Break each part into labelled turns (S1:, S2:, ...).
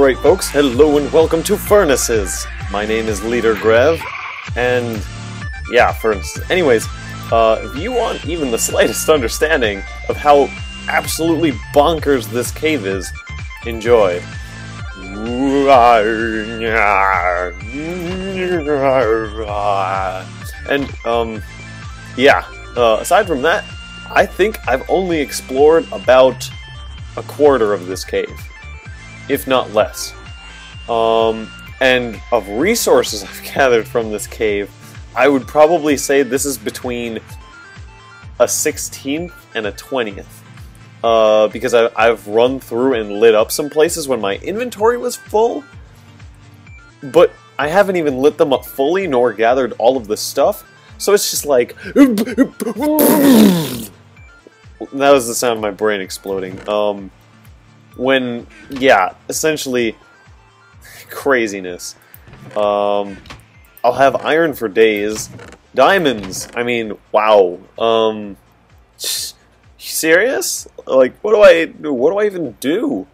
S1: Alright folks, hello and welcome to Furnaces! My name is LeaderGrev, and yeah, Furnaces. Anyways, if you want even the slightest understanding of how absolutely bonkers this cave is, enjoy. And, yeah, aside from that, I think I've only explored about a quarter of this cave, if not less. And of resources I've gathered from this cave, I would probably say this is between a 16th and a 20th. Because I've run through and lit up some places when my inventory was full, but I haven't even lit them up fully nor gathered all of the stuff, so it's just like... That was the sound of my brain exploding. When, yeah, essentially, craziness. I'll have iron for days. Diamonds, I mean, wow. Serious? Like, what do I even do?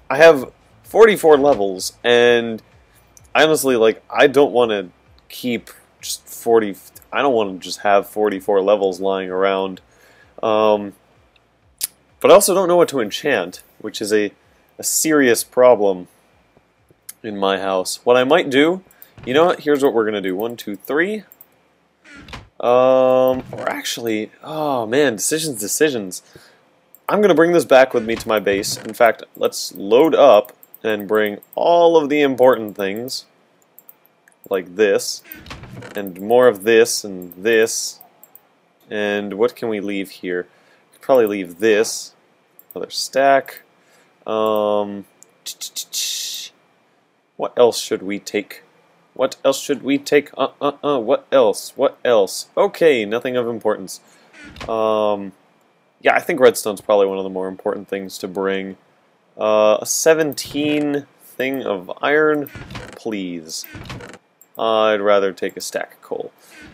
S1: I have 44 levels, and honestly, like, I don't want to keep just 40... I don't want to just have 44 levels lying around. But I also don't know what to enchant, which is a serious problem in my house. What I might do, you know what, here's what we're going to do. 1, 2, 3. Or actually, oh man, decisions. I'm going to bring this back with me to my base. In fact, let's load up and bring all of the important things, like this, and more of this, and this, and what can we leave here? Probably leave this, another stack. What else should we take? What else should we take? What else? Okay, nothing of importance. Yeah, I think redstone's probably one of the more important things to bring. A 17 thing of iron, please. I'd rather take a stack of coal.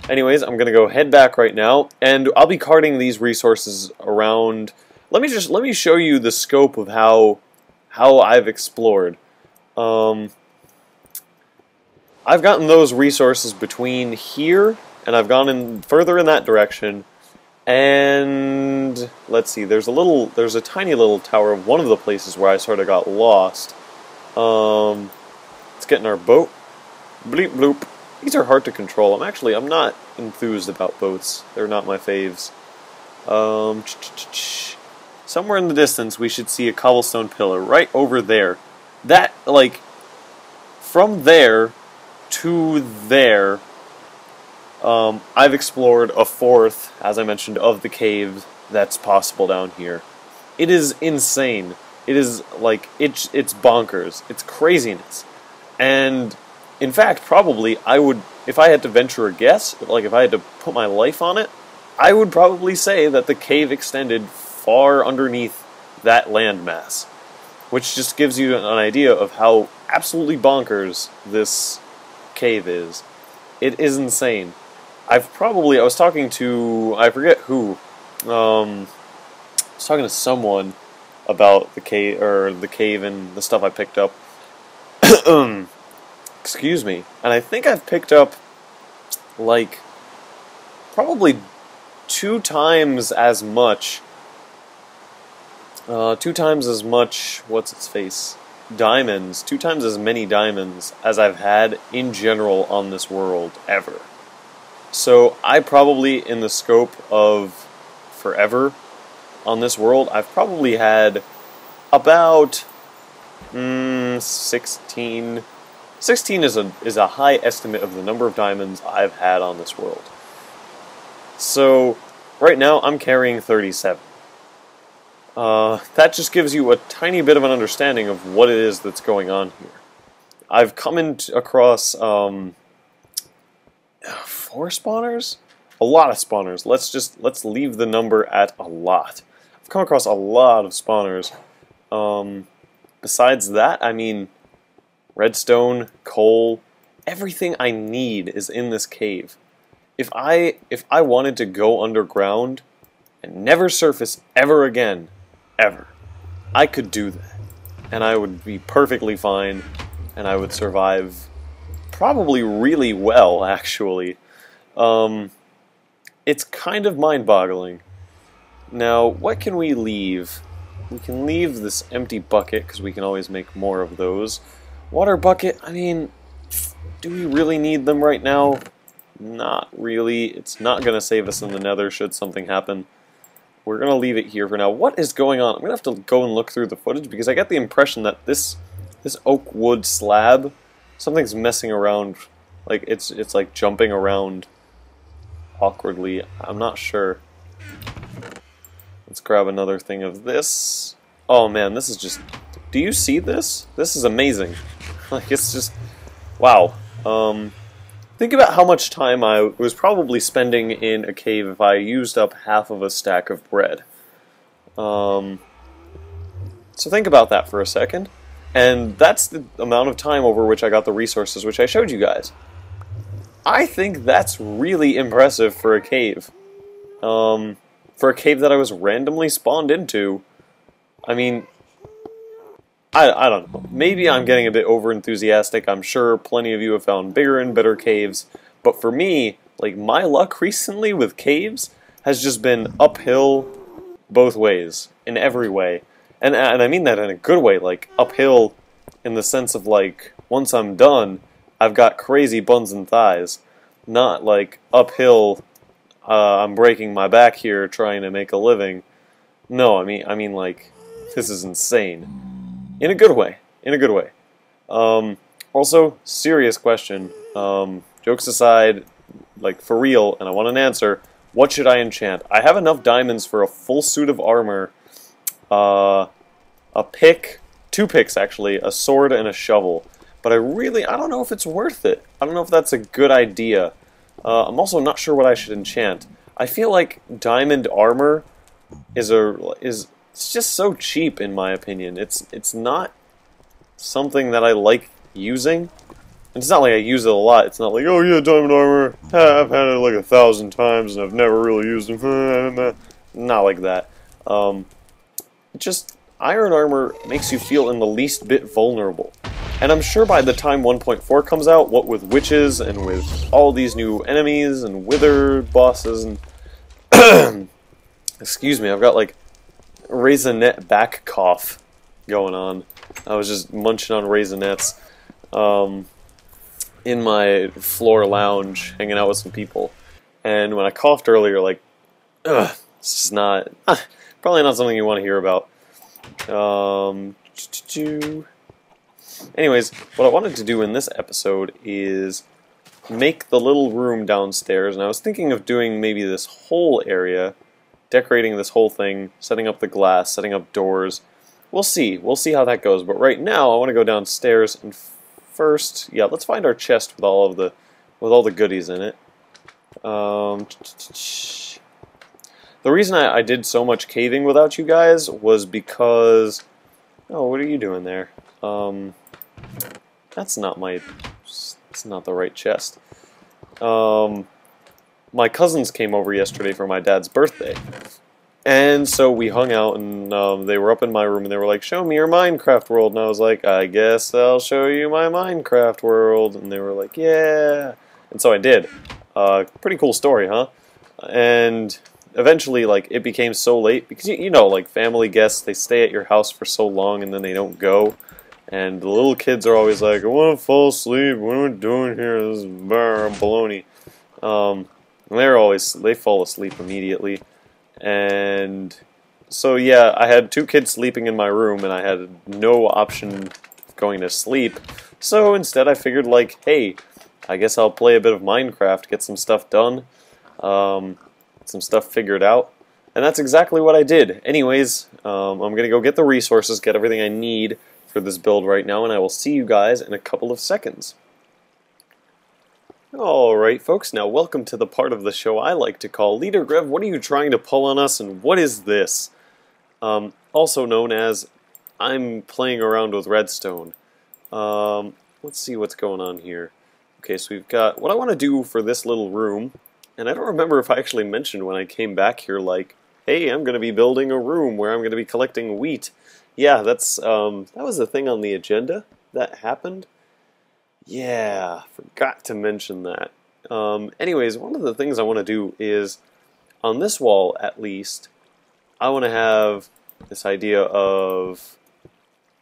S1: Anyways, I'm gonna go head back right now, and I'll be carting these resources around. Let me show you the scope of how I've explored. I've gotten those resources between here, and I've gone in further in that direction. And let's see, there's a tiny little tower of one of the places where I sort of got lost. Let's get in our boat. Bleep bloop. These are hard to control. I'm not enthused about boats. They're not my faves. Somewhere in the distance we should see a cobblestone pillar right over there. That, like, from there to there, I've explored a fourth, as I mentioned, of the caves that's possible down here. It is insane. It is, like, it's bonkers. It's craziness. And in fact, probably, I would, if I had to venture a guess, like if I had to put my life on it, I would probably say that the cave extended far underneath that landmass, which just gives you an idea of how absolutely bonkers this cave is. It is insane. I was talking to, I forget who, I was talking to someone about the cave and the stuff I picked up. Excuse me. And I think I've picked up, like, probably 2 times as much, what's its face? Diamonds. 2 times as many diamonds as I've had in general on this world, ever. So I probably, in the scope of forever on this world, I've probably had about 16... 16 is a high estimate of the number of diamonds I've had on this world. So, right now I'm carrying 37. That just gives you a tiny bit of an understanding of what it is that's going on here. I've come across 4 spawners? A lot of spawners. Let's leave the number at a lot. I've come across a lot of spawners. Besides that, I mean, redstone, coal, everything I need is in this cave. If I wanted to go underground and never surface ever again, ever, I could do that. and I would be perfectly fine, and I would survive probably really well, actually. It's kind of mind-boggling. Now, what can we leave? We can leave this empty bucket, because we can always make more of those. Water bucket, I mean, do we really need them right now? Not really. It's not going to save us in the nether should something happen. We're going to leave it here for now. What is going on? I'm going to have to go and look through the footage, because I get the impression that this oak wood slab, something's messing around. Like, it's like jumping around awkwardly. I'm not sure. Let's grab another thing of this. Oh man, this is just... Do you see this? This is amazing. Like, it's just... Wow. Think about how much time I was probably spending in a cave if I used up half of a stack of bread. So think about that for a second. And that's the amount of time over which I got the resources which I showed you guys. I think that's really impressive for a cave. For a cave that I was randomly spawned into. I mean, I don't know. Maybe I'm getting a bit over-enthusiastic. I'm sure plenty of you have found bigger and better caves. But for me, like, my luck recently with caves has just been uphill both ways. In every way. And I mean that in a good way. Like, uphill in the sense of, like, once I'm done, I've got crazy buns and thighs. Not, like, uphill, I'm breaking my back here trying to make a living. No, I mean, like, this is insane. In a good way. In a good way. Also, serious question. Jokes aside, like, for real, and I want an answer, what should I enchant? I have enough diamonds for a full suit of armor, a pick, 2 picks actually, a sword and a shovel. But I don't know if it's worth it. I don't know if that's a good idea. I'm also not sure what I should enchant. I feel like diamond armor is it's just so cheap in my opinion. It's not something that I like using. And it's not like I use it a lot. It's not like, oh yeah, diamond armor, I've had it like 1,000 times and I've never really used it. Not like that. Just iron armor makes you feel in the least bit vulnerable. And I'm sure by the time 1.4 comes out, what with witches and with all these new enemies and wither bosses and excuse me, I've got like raisinette back cough going on. I was just munching on raisinettes in my floor lounge, hanging out with some people. And when I coughed earlier, like, it's just not, probably not something you want to hear about. Anyways, what I wanted to do in this episode is make the little room downstairs, and I was thinking of doing maybe this whole area, decorating this whole thing, setting up the glass, setting up doors. We'll see how that goes, but right now I want to go downstairs and first, yeah, let's find our chest with all the goodies in it. The reason I did so much caving without you guys was because, oh, what are you doing there? That's not the right chest. My cousins came over yesterday for my dad's birthday. And so we hung out, and they were up in my room, and they were like, show me your Minecraft world. And I was like, I guess I'll show you my Minecraft world. And they were like, yeah. And so I did. Pretty cool story, huh? And eventually, like, it became so late, because, you know, like, family guests, they stay at your house for so long, and then they don't go. And the little kids are always like, I want to fall asleep. What are we doing here? This is baloney. They fall asleep immediately. And so, yeah, I had 2 kids sleeping in my room, and I had no option of going to sleep. So instead I figured, like, hey, I guess I'll play a bit of Minecraft, get some stuff done, some stuff figured out. And that's exactly what I did. Anyways, I'm going to go get the resources, get everything I need for this build right now, and I will see you guys in a couple of seconds. Alright folks, now welcome to the part of the show I like to call LeaderGrev. What are you trying to pull on us, and what is this? Also known as I'm playing around with redstone. Let's see what's going on here. Okay, so we've got what I want to do for this little room, and I don't remember if I actually mentioned when I came back here, like, hey, I'm going to be building a room where I'm going to be collecting wheat yeah, that's that was the thing on the agenda that happened. Yeah, forgot to mention that. Anyways, one of the things I want to do is, on this wall at least, I want to have this idea of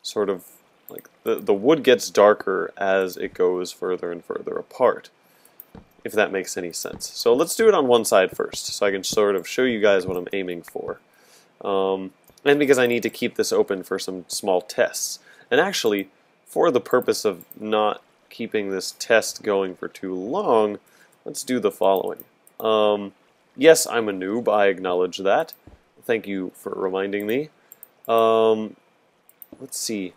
S1: sort of like the wood gets darker as it goes further and further apart, if that makes any sense. So let's do it on one side first, so I can sort of show you guys what I'm aiming for. And because I need to keep this open for some small tests. And actually, for the purpose of not keeping this test going for too long, let's do the following. Yes, I'm a noob, I acknowledge that. Thank you for reminding me. Let's see.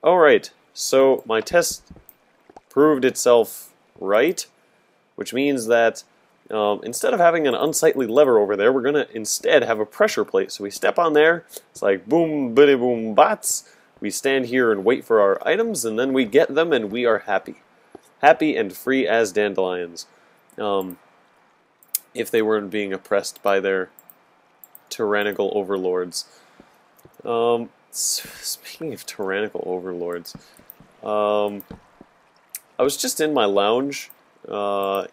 S1: Alright, so my test proved itself right, which means that instead of having an unsightly lever over there, we're going to instead have a pressure plate. So we step on there, it's like boom, biddy boom, bats. We stand here and wait for our items, and then we get them, and we are happy. Happy and free as dandelions. If they weren't being oppressed by their tyrannical overlords. Speaking of tyrannical overlords, I was just in my lounge, on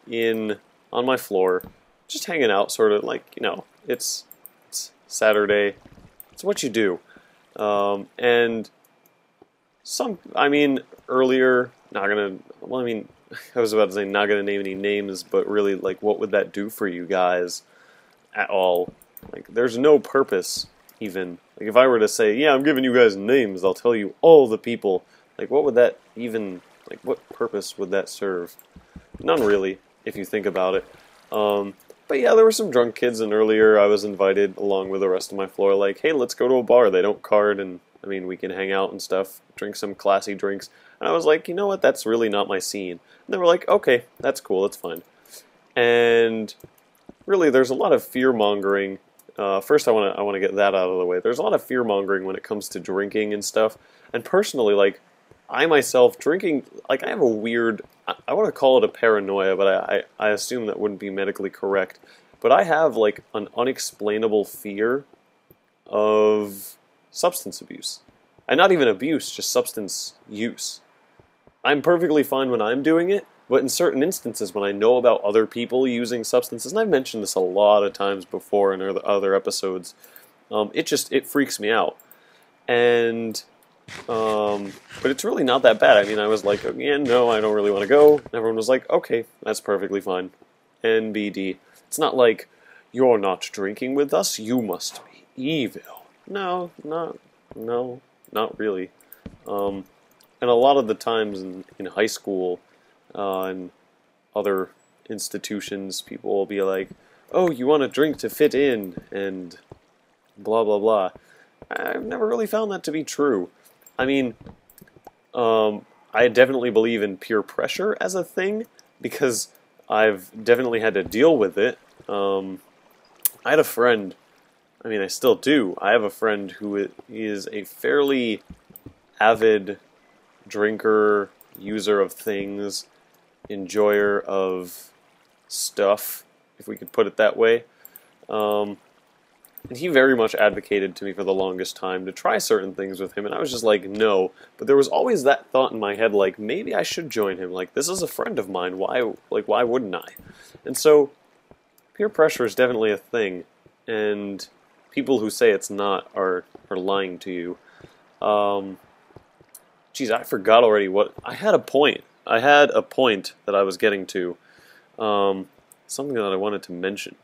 S1: my floor, just hanging out, sort of like, you know, it's Saturday, it's what you do. And earlier, I was about to say not gonna name any names, but really, like, what would that do for you guys at all? Like, there's no purpose, even. Like, if I were to say, yeah, I'm giving you guys names, I'll tell you all the people, like, what would that even, like, what purpose would that serve? None really, if you think about it. But yeah, there were some drunk kids, and earlier I was invited along with the rest of my floor, like, hey, let's go to a bar. They don't card, and, I mean, we can hang out and stuff, drink some classy drinks. And I was like, you know what, that's really not my scene. And they were like, okay, that's cool, that's fine. And really, there's a lot of fear-mongering. First, I want to get that out of the way. There's a lot of fear-mongering when it comes to drinking and stuff. And personally, like, I myself, drinking, like, I have a weird, I want to call it a paranoia, but I assume that wouldn't be medically correct. But I have, like, an unexplainable fear of substance abuse. And not even abuse, just substance use. I'm perfectly fine when I'm doing it, but in certain instances when I know about other people using substances, and I've mentioned this a lot of times before in other episodes, it freaks me out. And, but it's really not that bad. I mean, I was like, yeah, no, I don't really want to go. And everyone was like, okay, that's perfectly fine. NBD. It's not like, you're not drinking with us, you must be evil. No, not really. And a lot of the times in high school and other institutions, people will be like, oh, you want a drink to fit in, and blah, blah, blah. I've never really found that to be true. I mean, I definitely believe in peer pressure as a thing, because I've definitely had to deal with it. I had a friend, I mean, I still do. I have a friend who is a fairly avid drinker, user of things, enjoyer of stuff, if we could put it that way. And he very much advocated to me for the longest time to try certain things with him, and I was just like, no. But there was always that thought in my head, like, maybe I should join him. Like, this is a friend of mine. Why wouldn't I? And so, peer pressure is definitely a thing, and people who say it's not are lying to you. Geez, I forgot already what... I had a point that I was getting to. Something that I wanted to mention.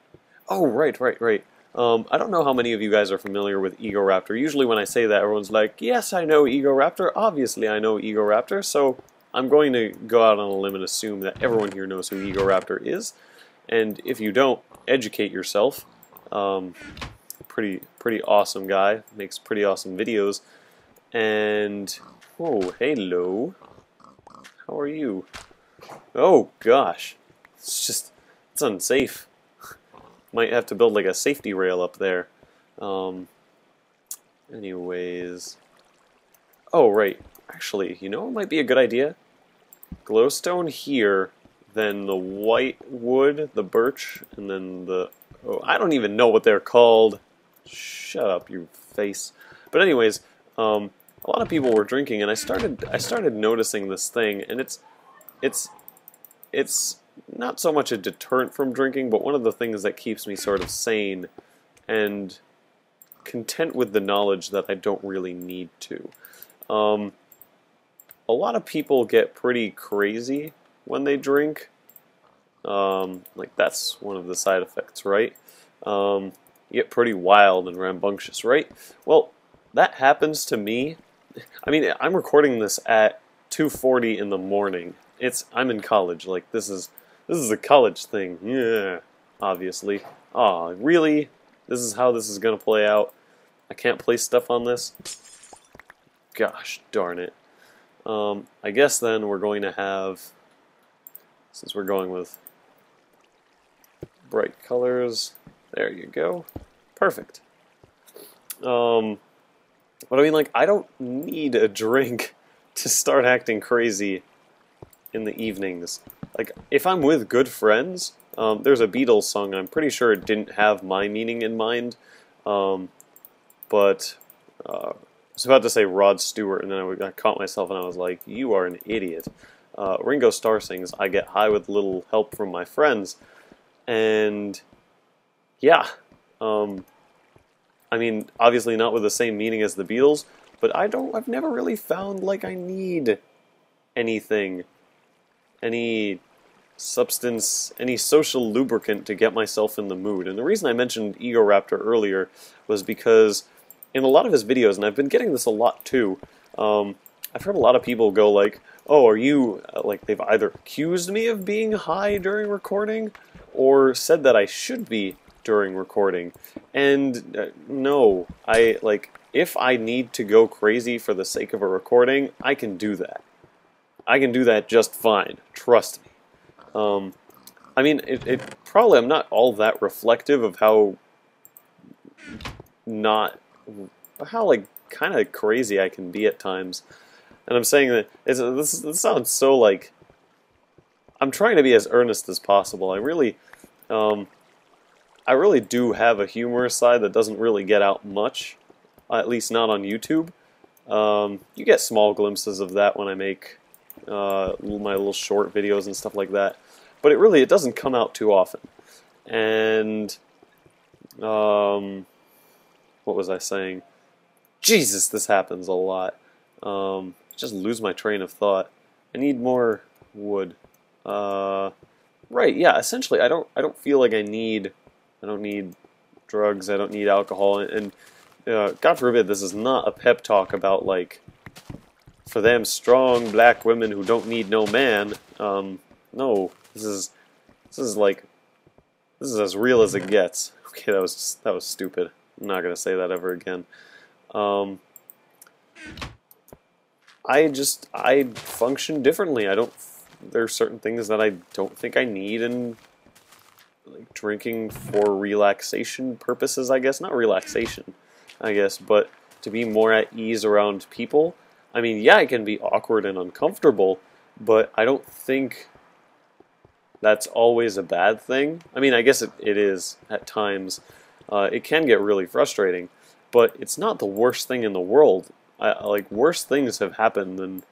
S1: Oh, right. I don't know how many of you guys are familiar with Egoraptor. Usually when I say that, everyone's like, yes, I know Egoraptor. Obviously, I know Egoraptor. So I'm going to go out on a limb and assume that everyone here knows who Egoraptor is. And if you don't, educate yourself. Pretty awesome guy. Makes pretty awesome videos. And... oh, hello. How are you? Oh, gosh. It's unsafe. Might have to build like a safety rail up there. Anyways. Oh, right. Actually, you know what might be a good idea? Glowstone here, then the white wood, the birch, and then the... oh, I don't even know what they're called. Shut up, you face. But anyways, a lot of people were drinking, and I started noticing this thing, and it's not so much a deterrent from drinking, but one of the things that keeps me sort of sane and content with the knowledge that I don't really need to. A lot of people get pretty crazy when they drink. Like that's one of the side effects, right? You get pretty wild and rambunctious, right? Well, that happens to me. I mean, I'm recording this at 2:40 in the morning. I'm in college. Like this is a college thing. Yeah, obviously. Aw, really? This is how this is gonna play out? I can't place stuff on this? Gosh darn it. I guess then we're going to have, since we're going with bright colors, there you go. Perfect. But I mean, like, I don't need a drink to start acting crazy in the evenings. Like, if I'm with good friends, there's a Beatles song, I'm pretty sure it didn't have my meaning in mind, but I was about to say Rod Stewart, and then I caught myself and I was like, you are an idiot. Ringo Starr sings, I get high with little help from my friends, and yeah, I mean, obviously not with the same meaning as the Beatles, but I've never really found like I need anything, any substance, any social lubricant to get myself in the mood. And the reason I mentioned Egoraptor earlier was because in a lot of his videos, and I've been getting this a lot too, I've heard a lot of people go like, oh, are you, like they've either accused me of being high during recording or said that I should be during recording. And no, if I need to go crazy for the sake of a recording, I can do that. I can do that just fine. Trust me. I mean, probably I'm not all that reflective of how like kind of crazy I can be at times. And I'm saying that this sounds so like I'm trying to be as earnest as possible. I really do have a humorous side that doesn't really get out much, at least not on YouTube. You get small glimpses of that when I make my little short videos and stuff like that, but it doesn't come out too often. And what was I saying? Jesus, this happens a lot. Just lose my train of thought. I need more wood. Right, yeah, essentially I don't feel like I don't need drugs, I don't need alcohol, and God forbid this is not a pep talk about like for them strong black women who don't need no man. No, this is as real as it gets. Okay, that was stupid. I'm not gonna say that ever again. I function differently. There are certain things that I don't think I need, and like drinking for relaxation purposes, I guess. Not relaxation, I guess, but to be more at ease around people. I mean, yeah, it can be awkward and uncomfortable, but I don't think that's always a bad thing. I mean, I guess it is at times. It can get really frustrating, but it's not the worst thing in the world. Like, worse things have happened than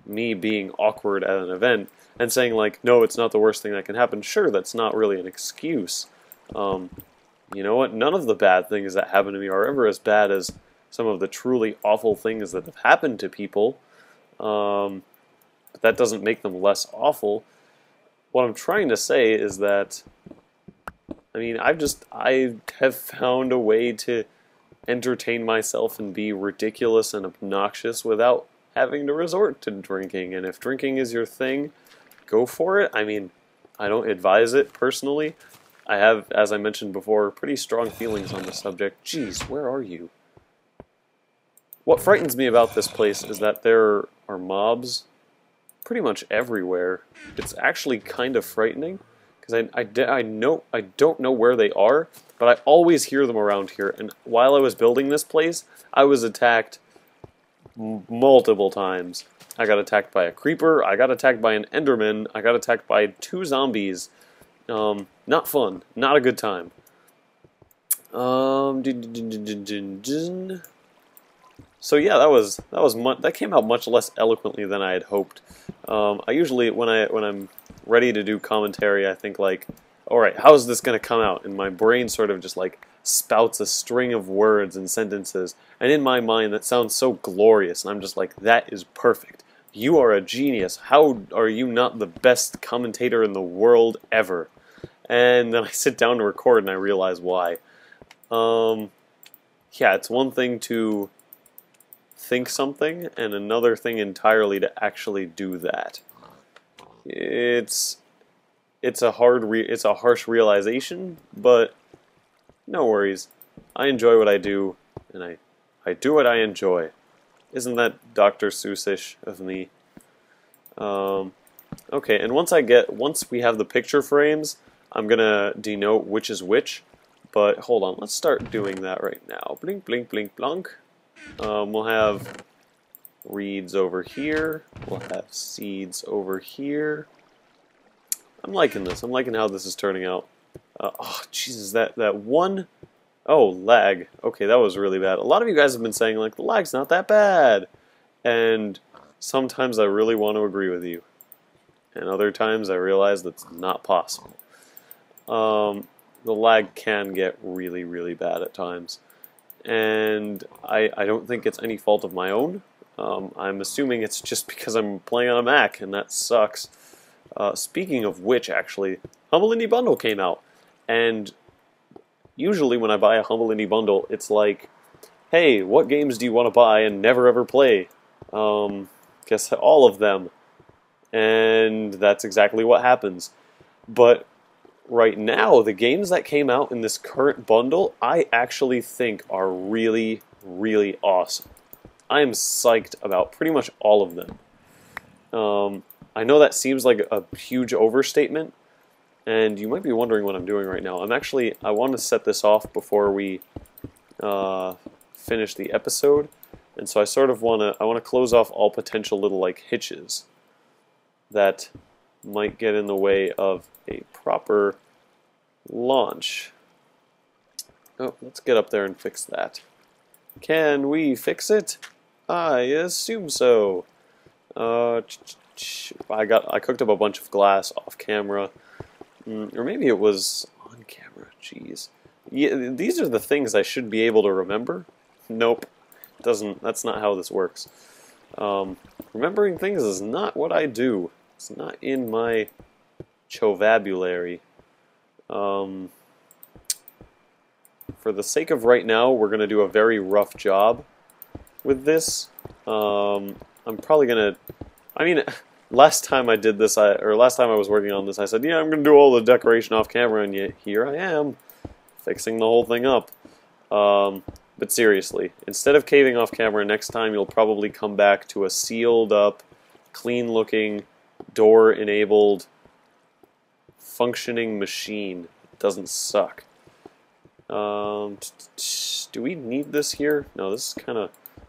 S1: me being awkward at an event and saying, like, no, it's not the worst thing that can happen. Sure, that's not really an excuse. You know what? None of the bad things that happen to me are ever as bad as some of the truly awful things that have happened to people. But that doesn't make them less awful. What I'm trying to say is that, I mean, I have found a way to entertain myself and be ridiculous and obnoxious without having to resort to drinking. And if drinking is your thing, go for it. I mean, I don't advise it personally. I have, as I mentioned before, pretty strong feelings on the subject. Jeez, where are you? What frightens me about this place is that there are mobs pretty much everywhere. It's actually kind of frightening because I don't know where they are, but I always hear them around here. And while I was building this place, I was attacked multiple times. I got attacked by a creeper, I got attacked by an enderman, I got attacked by 2 zombies. Not fun, not a good time. So yeah, that came out much less eloquently than I had hoped. I usually when I'm ready to do commentary, I think like, all right, how is this going to come out? And my brain sort of just like spouts a string of words and sentences, and in my mind that sounds so glorious, and I'm just like, that is perfect. You are a genius. How are you not the best commentator in the world ever? And then I sit down to record and I realize why. Yeah, it's one thing to think something and another thing entirely to actually do that. It's a harsh realization, but no worries. I enjoy what I do, and I do what I enjoy. Isn't that Dr. Seuss-ish of me? Okay, and once we have the picture frames, I'm gonna denote which is which. But hold on, let's start doing that right now. Blink, blink, blink, blunk. We'll have reeds over here. We'll have seeds over here. I'm liking this. I'm liking how this is turning out. Oh, Jesus, that one... Oh, lag. Okay, that was really bad. A lot of you guys have been saying, like, the lag's not that bad. And sometimes I really want to agree with you. And other times I realize that's not possible. The lag can get really, really bad at times. And I don't think it's any fault of my own. I'm assuming it's just because I'm playing on a Mac, and that sucks. Speaking of which, actually, Humble Indie Bundle came out. And usually when I buy a Humble Indie Bundle, it's like, hey, what games do you want to buy and never ever play? Guess all of them. And that's exactly what happens. But right now, the games that came out in this current bundle, I actually think are really, really awesome. I am psyched about pretty much all of them. I know that seems like a huge overstatement, and you might be wondering what I'm doing right now. I want to set this off before we finish the episode, and so I sort of want to close off all potential little like hitches that might get in the way of a proper launch. Oh, let's get up there and fix that. Can we fix it? I assume so. I cooked up a bunch of glass off camera, or maybe it was on camera. Jeez, yeah, these are the things I should be able to remember. Nope, doesn't. That's not how this works. Remembering things is not what I do. It's not in my vocabulary. For the sake of right now, we're going to do a very rough job with this. I'm probably going to... I mean, last time I did this, last time I was working on this, I said, yeah, I'm going to do all the decoration off camera, and yet here I am, fixing the whole thing up. But seriously, instead of caving off camera, next time you'll probably come back to a sealed up, clean-looking, door-enabled, functioning machine. It doesn't suck. Do we need this here? No, this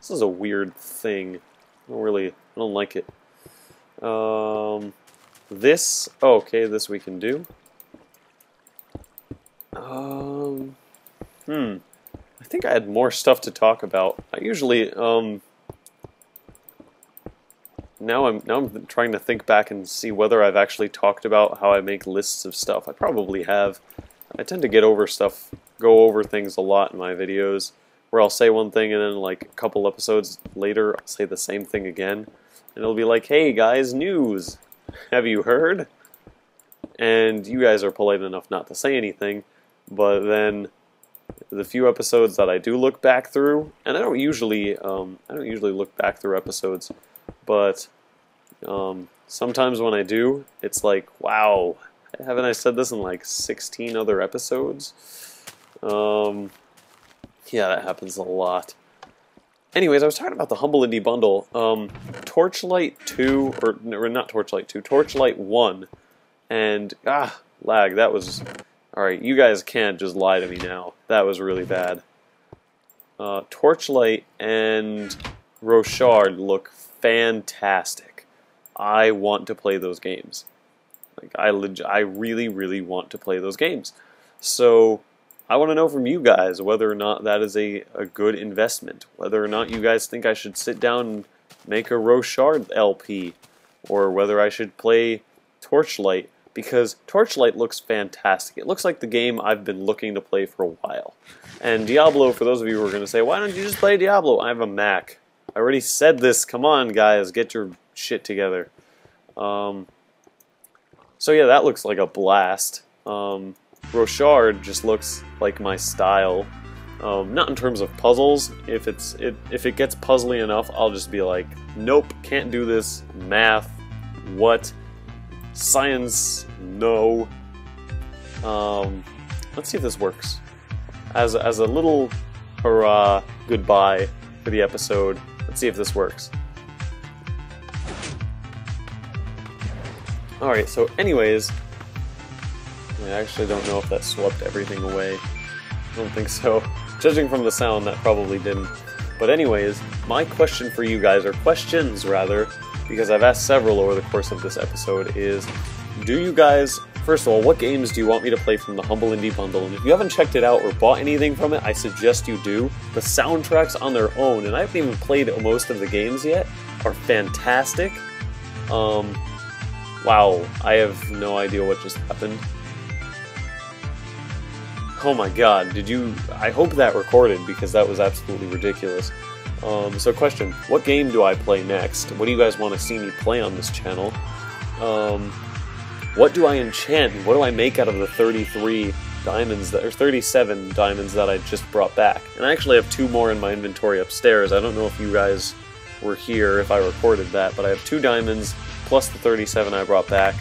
S1: is a weird thing. I don't like it. This, oh, okay, this we can do. I think I had more stuff to talk about. I usually, now I'm trying to think back and see whether I've actually talked about how I make lists of stuff. I probably have. I tend to go over things a lot in my videos, where I'll say one thing and then like a couple episodes later I'll say the same thing again, and it'll be like, hey guys, news! Have you heard? And you guys are polite enough not to say anything, but then the few episodes that I do look back through, and I don't usually look back through episodes, but sometimes when I do, it's like, wow, haven't I said this in like 16 other episodes? Yeah, that happens a lot. Anyways, I was talking about the Humble Indie Bundle. Torchlight 2, or not Torchlight 2, Torchlight 1, and, lag, that was... Alright, you guys can't just lie to me now. That was really bad. Torchlight and Rochard look fantastic. I want to play those games. Like, I really, really want to play those games. So, I want to know from you guys whether or not that is a good investment, whether or not you guys think I should sit down and make a Rochard LP, or whether I should play Torchlight, because Torchlight looks fantastic. It looks like the game I've been looking to play for a while. And Diablo, for those of you who are going to say, why don't you just play Diablo? I have a Mac. I already said this. Come on, guys, get your shit together. So yeah, that looks like a blast. Rochard just looks like my style. Not in terms of puzzles. If it gets puzzly enough, I'll just be like, nope, can't do this. Math, what? Science, no. Let's see if this works. As a little hurrah goodbye for the episode, let's see if this works. Alright, so anyways, I actually don't know if that swept everything away. I don't think so. Judging from the sound, that probably didn't. But anyways, my question for you guys, or questions rather, because I've asked several over the course of this episode, is do you guys, first of all, what games do you want me to play from the Humble Indie Bundle? And if you haven't checked it out or bought anything from it, I suggest you do. The soundtracks on their own, and I haven't even played most of the games yet, are fantastic. Wow, I have no idea what just happened. Oh my god, I hope that recorded, because that was absolutely ridiculous. So question, what game do I play next? What do you guys want to see me play on this channel? What do I enchant? What do I make out of the 33 diamonds, or 37 diamonds that I just brought back? And I actually have 2 more in my inventory upstairs. I don't know if you guys were here, if I recorded that, but I have 2 diamonds, plus the 37 I brought back.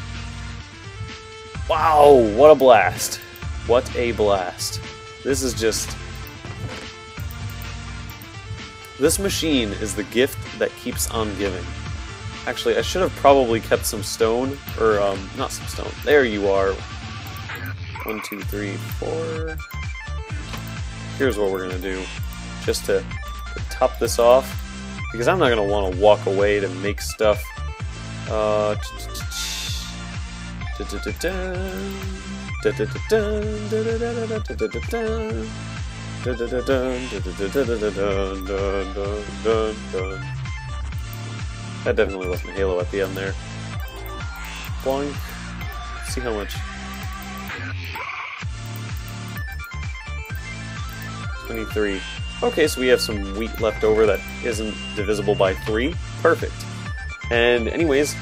S1: Wow, what a blast. What a blast. This is just... This machine is the gift that keeps on giving. Actually, I should have probably kept some stone, or, not some stone. There you are. 1, 2, 3, 4. Here's what we're gonna do. Just to top this off, because I'm not gonna want to walk away to make stuff. That definitely wasn't Halo at the end there. Boink. See how much. 23. Okay, so we have some wheat left over that isn't divisible by 3. Perfect. And anyways,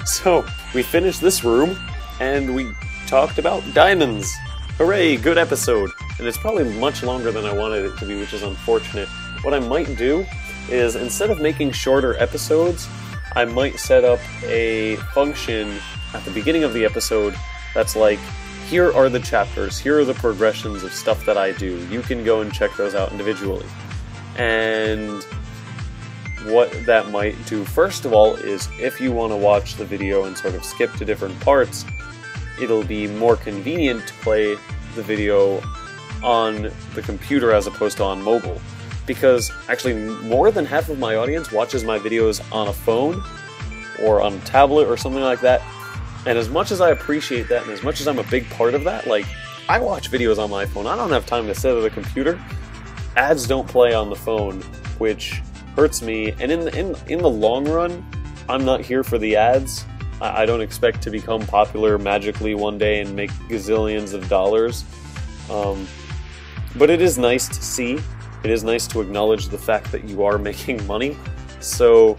S1: so we finished this room, and we talked about diamonds. Hooray, good episode. And it's probably much longer than I wanted it to be, which is unfortunate. What I might do is, instead of making shorter episodes, I might set up a function at the beginning of the episode that's like, here are the chapters, here are the progressions of stuff that I do. You can go and check those out individually. And what that might do, first of all, is if you want to watch the video and sort of skip to different parts, it'll be more convenient to play the video on the computer as opposed to on mobile. Because actually more than half of my audience watches my videos on a phone or on a tablet or something like that. And as much as I appreciate that, and as much as I'm a big part of that, like, I watch videos on my phone. I don't have time to sit at a computer. Ads don't play on the phone, which hurts me. And in the long run, I'm not here for the ads. I don't expect to become popular magically one day and make gazillions of dollars. But it is nice to see. It is nice to acknowledge the fact that you are making money. So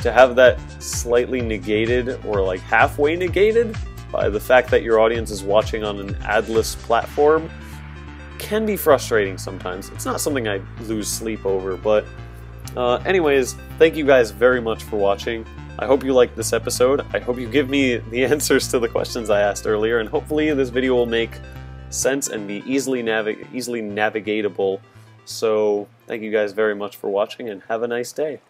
S1: to have that slightly negated, or like halfway negated, by the fact that your audience is watching on an adless platform can be frustrating sometimes. It's not something I lose sleep over, but anyways, thank you guys very much for watching. I hope you liked this episode. I hope you give me the answers to the questions I asked earlier, and hopefully this video will make sense and be easily navigatable. So thank you guys very much for watching, and have a nice day.